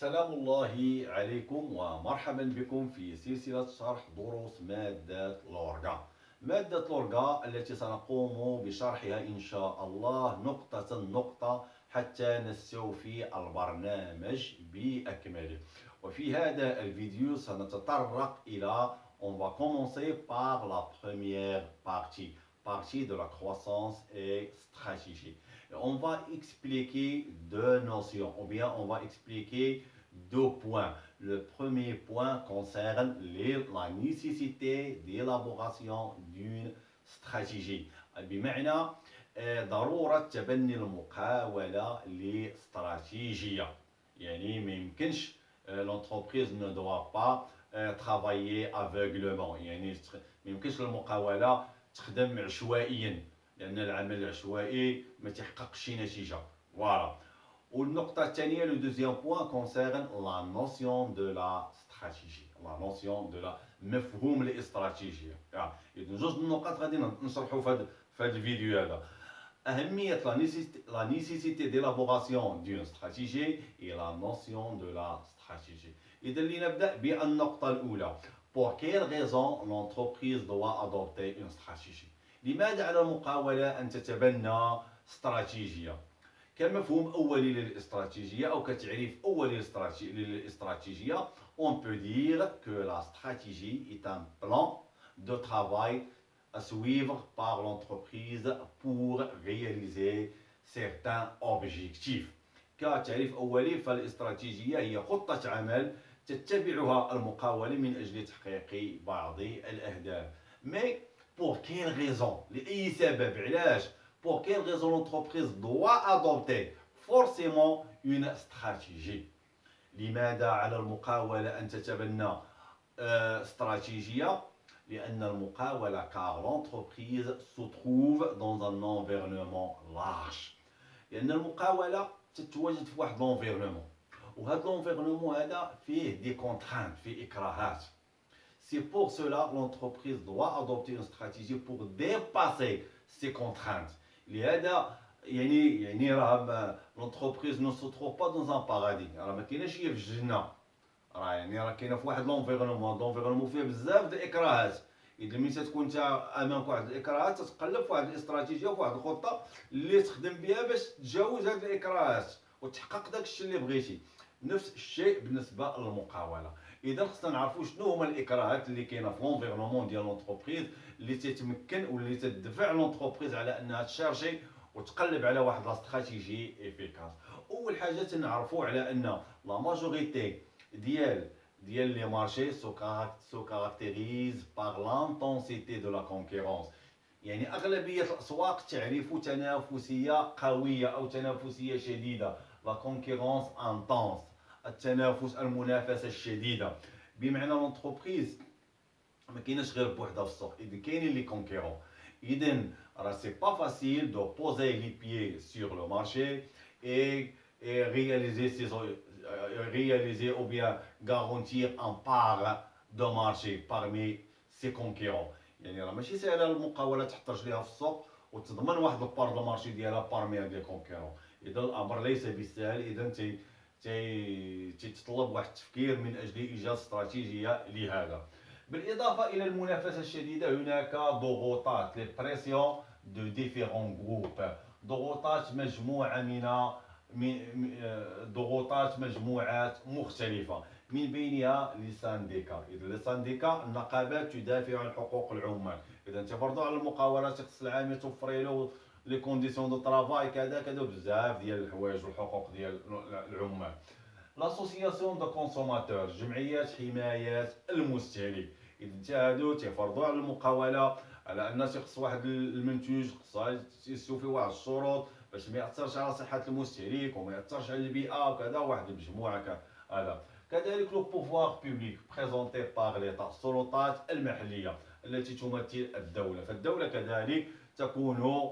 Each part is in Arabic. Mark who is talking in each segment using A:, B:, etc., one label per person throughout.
A: سلام الله عليكم ومرحبا بكم في سلسلة شرح دروس مادة لورغا. مادة لورغا التي سنقوم بشرحها إن شاء الله نقطة نقطة حتى نستوفي البرنامج بأكمله. وفي هذا الفيديو سنتطرق إلى On va commencer par la première partie de la croissance et stratégie. On va expliquer deux notions, ou bien on va expliquer deux points. Le premier point concerne la nécessité d'élaboration d'une stratégie. بمعنى ضرورة تبني المقاولة لاستراتيجية. يعني ما يمكنش l'entreprise ne doit pas travailler aveuglement. يعني ما يمكنش المقاولة تخدم عشوائيا، لأن العمل العشوائي ما تحققش نتيجة. فوالا. والنقطة الثانية لو دوزيام بوان كونسيرن لا نوسيون دو لا استراتيجي، لا نوسيون دو لا مفهوم الاستراتيجية. إذن جوج النقط غادي نشرحو في هذا الفيديو هذا. أهمية لا نيسيسيتي ديلابوراسيون دون استراتيجي et la notion de la stratégie. إذا لنبدأ بالنقطة الأولى. Pour quelle raison l'entreprise doit adopter une stratégie؟ لماذا على المقاولة أن تتبنى استراتيجية؟ كمفهوم أولي للاستراتيجية أو كتعريف أولي للاستراتيجية، on peut dire que la stratégie est un plan de travail à suivre par l'entreprise pour réaliser certains objectifs. كتعريف أولي فالاستراتيجية هي خطة عمل تتبعها المقاولة من أجل تحقيق بعض الأهداف. Mais pour quelle raison؟ لأي سبب؟ علاش؟ Pour quelle raison l'entreprise doit adopter forcément une stratégie؟ لماذا على المقاولة أن تتبنى استراتيجية؟ لأن المقاولة car l'entreprise se trouve dans un environnement large. لأن المقاولة تتواجد في واحد l'environnement، وهذا l'environnement هذا فيه des contraintes، فيه إكراهات. C'est pour cela l'entreprise doit adopter une stratégie pour dépasser ces contraintes. لهذا يعني راه l'entreprise ne se trouve pas dans un paradis، راه ما كايناش هي في الجنة، راه كاينه في واحد لونفيرونمون فيه بزاف د الاكراهات. اذا ملي تكون انت امامك واحد الاكراهات تتقلب في واحد الاستراتيجيه وفي واحد الخطه اللي تخدم بها باش تتجاوز هاد الاكراهات وتحقق داك الشيء اللي بغيتي. نفس الشيء بالنسبه للمقاوله. اذا خصنا نعرفوا شنو هما الاكراهات اللي كاينه في لونفيرونمون ديال لونتربريز اللي تتمكن واللي تدفع لونتربريز على انها تشارجي وتقلب على واحد لا استراتيجي افيكاس. اول حاجه تنعرفوا على ان لا ماجوريتي ديال les marchés se caractérise par l'intensité de la concurrence. يعني أغلبية الأسواق تعرف تنافسية قوية أو تنافسية شديدة. la concurrence intense، التنافس، المنافسة الشديدة. بمعنى لونتربريز ما كايناش غير بوحدها في السوق، إذا كاينين لي كونكيرون. إذا راه سي با فاسيل دو بوزي لي بيي سور لو مارشي et réaliser ou bien garantir un part de marché parmi ses concurrents. يعني راه ماشي سهله المقاوله تحط رجليها في السوق وتضمن واحد البار دو مارشي ديالها بارمي هاد لي كونكورون. اذا الامر ليس بالسهل، اذا تيتطلب واحد التفكير من اجل ايجاد استراتيجيه لهذا. بالاضافه الى المنافسه الشديده هناك ضغوطات لي بريسيون دو ديفيرون جروب، ضغوطات مجموعه ضغوطات مجموعات مختلفة، من بينها لي سانديكا. إذا لي سانديكا النقابات تدافع عن حقوق العمال. إذا انت برضو على المقاولات خص العامل توفري له لي كونديسيون دو طرافاي كذا كذا بزاف ديال الحوايج والحقوق ديال العمال. لاسوسياسيون دو كونسوماتور، جمعيات حماية المستهلك. إذا انت هادو تيفرضوا على المقاولة على أن تيخص واحد المنتوج خصها يستوفي واحد الشروط باش ما ياثرش على صحه المستهلك وما ياثرش على البيئه وكذا، واحد المجموعه هذا. كذلك لو بوفوار بوبليك بريزونتي باغ ليتا، السلطات المحليه التي تمثل الدوله. فالدوله كذلك تكون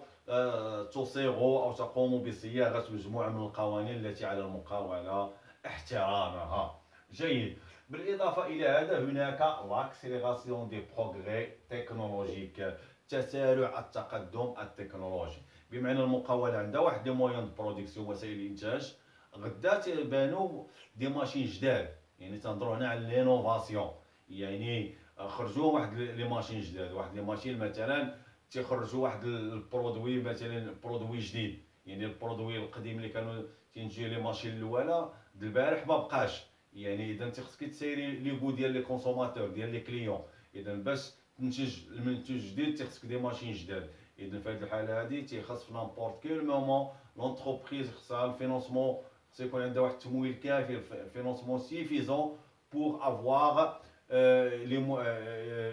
A: تصيغ او تقوم بصياغه مجموعه من القوانين التي على المقاوله احترامها. جيد. بالاضافه الى هذا هناك لاكسيليراسيون دي بروغري تكنولوجيك، تسارع التقدم التكنولوجي. بمعنى المقاولة عندها واحد لي مويان دو برودكسيون، وسائل الانتاج غدا تيبانو دي ماشين جداد. يعني تنهضروا هنا على لينوفاسيون. يعني خرجوا واحد لي ماشين جداد، واحد لي ماشين مثلا تيخرجوا واحد البرودوي، مثلا برودوي جديد. يعني البرودوي القديم اللي كانوا تينجيو لي ماشين الاولى د البارح ما بقاش. يعني اذا انت خصك تسيري لي غو ديال لي كونسوماتور ديال لي كليون. اذا باش تنتج المنتوج جديد تيخصك دي ماشين جداد. اذا في هذه الحاله هذه تيخص في نامبورط كيل مومون لونتربريز خصها الفينونسمون، خص يكون عندها واحد التمويل كافي، الفينونسمون سيفيزون بور افوار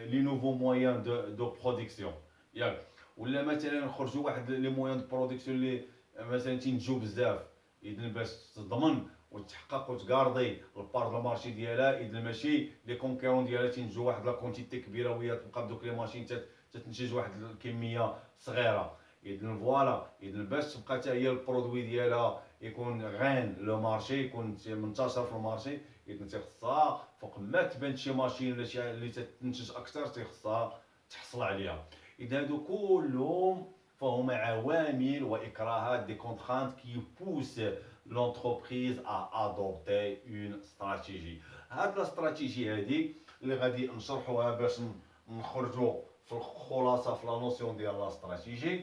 A: لي نوفو مويان دو برودكسيون. ياك ولا مثلا نخرجوا واحد لي مويان دو برودكسيون اللي مثلا تينتجوا بزاف. اذا باش تضمن وتحقق وتكاردي البار دو مارشي ديالها، اذا ماشي لي كونكيرون ديالها تينتجوا واحد لا كونتيتي كبيره وهي تبقى بدوك لي ماشين تتنتج واحد الكميه صغيره. اذا فوالا، اذا باش تبقى حتى هي البرودوي ديالها يكون غين لو مارشي، يكون منتشر في المارشي، اذا تيخصها فوق ما تبان شي ماشين ولا شي اللي تنتج اكثر تيخصها تحصل عليها. اذا هادو كلهم فهما عوامل واكراهات دي كونترانت كي بوس لونتربريز ادوبتي اون استراتيجي. هاد الاستراتيجي هادي اللي غادي نشرحوها باش نخرجوا في الخلاصه في لا نوسيون ديال لا استراتيجي.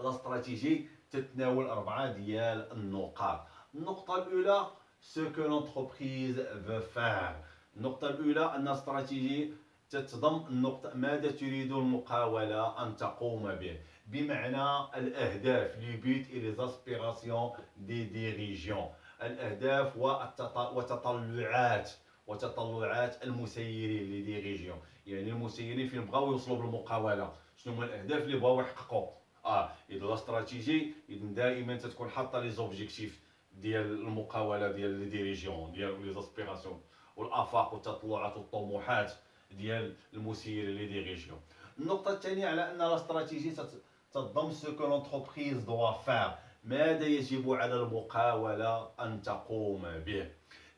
A: لا استراتيجي تتناول اربعه ديال النقاط. النقطه الاولى سو كو لونتربريز فو فار. النقطه الاولى ان استراتيجي تتضم النقطه ماذا تريد المقاوله ان تقوم به، بمعنى الاهداف لي بيت اي لي زاسبيراسيون دي ديريجيون، الاهداف وتطلعات المسيرين لي ديريجيون. يعني المسيرين فين بغاو يوصلوا بالمقاوله، شنو هما الاهداف اللي بغاو يحققوا. اذا لا استراتيجي اذا دائما تتكون حاطه لي زوبجيكتيف ديال المقاوله ديال لي ديريجيون ديال لي زاسبيراسيون والافاق والتطلعات والطموحات ديال المسيرين لي ديريجيون. النقطه الثانيه على ان لا استراتيجي تضم سو كو لونتربريز دوا فار، ماذا يجب على المقاوله ان تقوم به.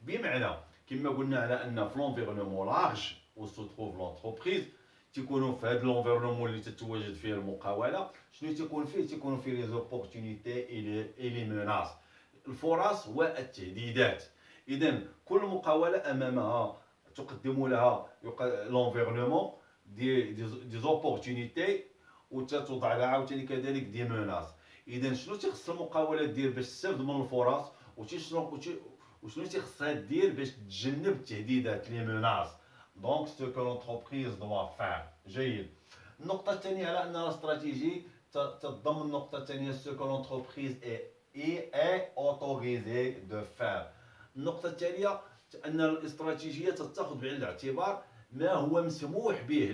A: بمعنى كما قلنا على ان في لونفيرونمون لارج و سو تروف لونتربريز تيكونوا في هذا لونفيرونمون اللي تتواجد فيه المقاوله، شنو تيكون فيه؟ تيكونوا فيه لي زوبورتونيتي اي لي ميناس، الفرص والتهديدات. اذا كل مقاوله امامها تقدم لها لونفيرونمون دي زوبورتونيتي وتتوضع لها عاوتاني كذلك دي ميناس. اذا شنو تيخص المقاوله دير باش تستافد من الفرص، وشنو تيخصها دير باش تتجنب التهديدات لي ميناس. دونك سو كو لونتربريز دوا فار. جيد. النقطة الثانية على أن الاستراتيجي تتضمن النقطة الثانية سو كو لونتربريز اي اوتوريزي دو فار. النقطة الثانية أن الاستراتيجية تتخذ بعين الاعتبار ما هو مسموح به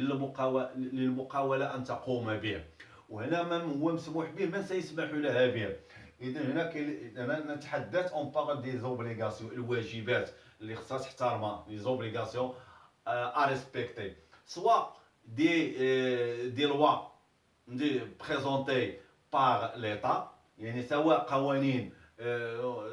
A: للمقاولة أن تقوم به، وهنا ما هو مسموح به من سيسمح لها به. اذا هنا نتحدث اون بارل دي زوبليغاسيون، الواجبات اللي خصها تحترمها، لي زوبليغاسيون ا ريسبكتي، سوا دي لوا دي بريزونتي بار ليتا، يعني سواء قوانين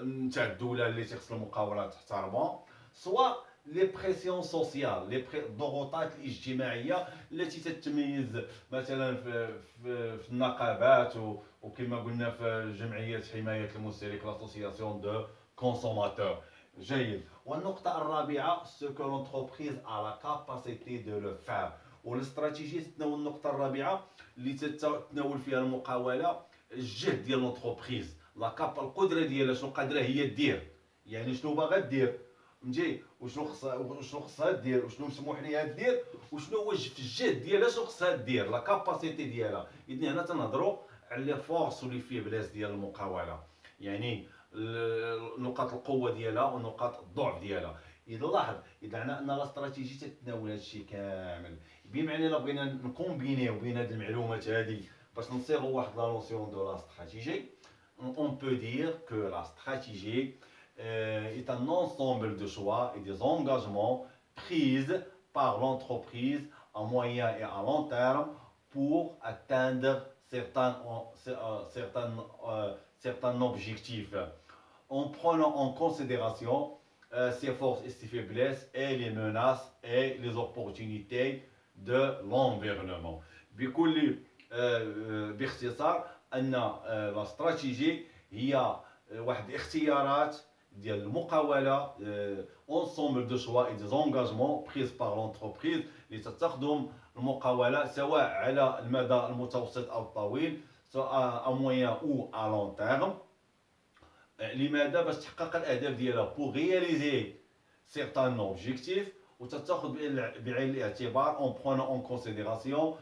A: نتاع الدوله اللي تخص المقاولات تحترمها، سوا لي بريسيون سوسيال، الضغوطات الاجتماعيه التي تتميز مثلا في النقابات وكما قلنا في جمعيه حمايه المستهلك لاسوسياسيون دو كونسوماتور. جيد. والنقطه الرابعه سو كو لونتربريز ا لا كاباسيتي دو لو فار. والاستراتيجيه تتناول النقطه الرابعه اللي تتناول فيها المقاوله الجهد ديال لونتربريز، القدره ديالها، شنو قادره هي دير، يعني شنو باغا دير فهمتي، وشنو خصها دير، وشنو مسموح ليها دير، وشنو هو في الجهد ديالها شنو خصها دير، لا كاباسيتي ديالها. اذا هنا تنهضروا على لي فورس ولي فيبليس ديال المقاوله، يعني نقاط القوه ديالها ونقاط الضعف ديالها. اذا لاحظ اذا عنا ان الاستراتيجي تتناول هذا الشيء كامل، بمعنى الا بغينا نكومبينيو بين هذه المعلومات هذه باش نصيغوا واحد لا نوسيون دو لا استراتيجي. On peut dire que la stratégie est un ensemble de choix et des engagements pris par l'entreprise à moyen et à long terme pour atteindre certains objectifs, en prenant en considération ses forces et ses faiblesses et les menaces et les opportunités de l'environnement. باختصار أن الاستراتيجي هي واحد الاختيارات ديال المقاوله، اونسومبل دو شوا اي دي زونغاجمون بريز بار لونتربريز اللي تتخذهم المقاوله سواء على المدى المتوسط او الطويل، سواء ا موين او ا لون تيرم. لماذا؟ باش تحقق الاهداف ديالها بور رياليزي سيغتان اوبجيكتيف، وتتاخذ بعين الاعتبار اون برونون اون كونسيديراسيون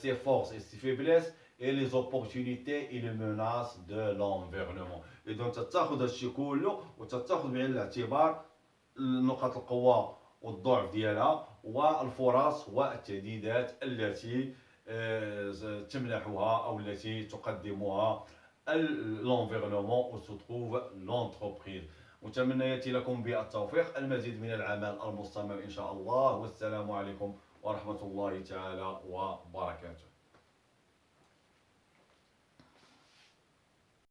A: ses forces et ses faiblesses et les opportunités et les menaces de l'environnement. اذا تتاخذ هادشي كله وتتاخذ بعين الاعتبار نقاط القوه والضعف ديالها والفرص والتهديدات التي تمنحها او التي تقدمها l'environnement où se trouve l'entreprise. وتمنياتي لكم بالتوفيق، المزيد من العمل المستمر ان شاء الله، والسلام عليكم ورحمه الله تعالى وبركاته.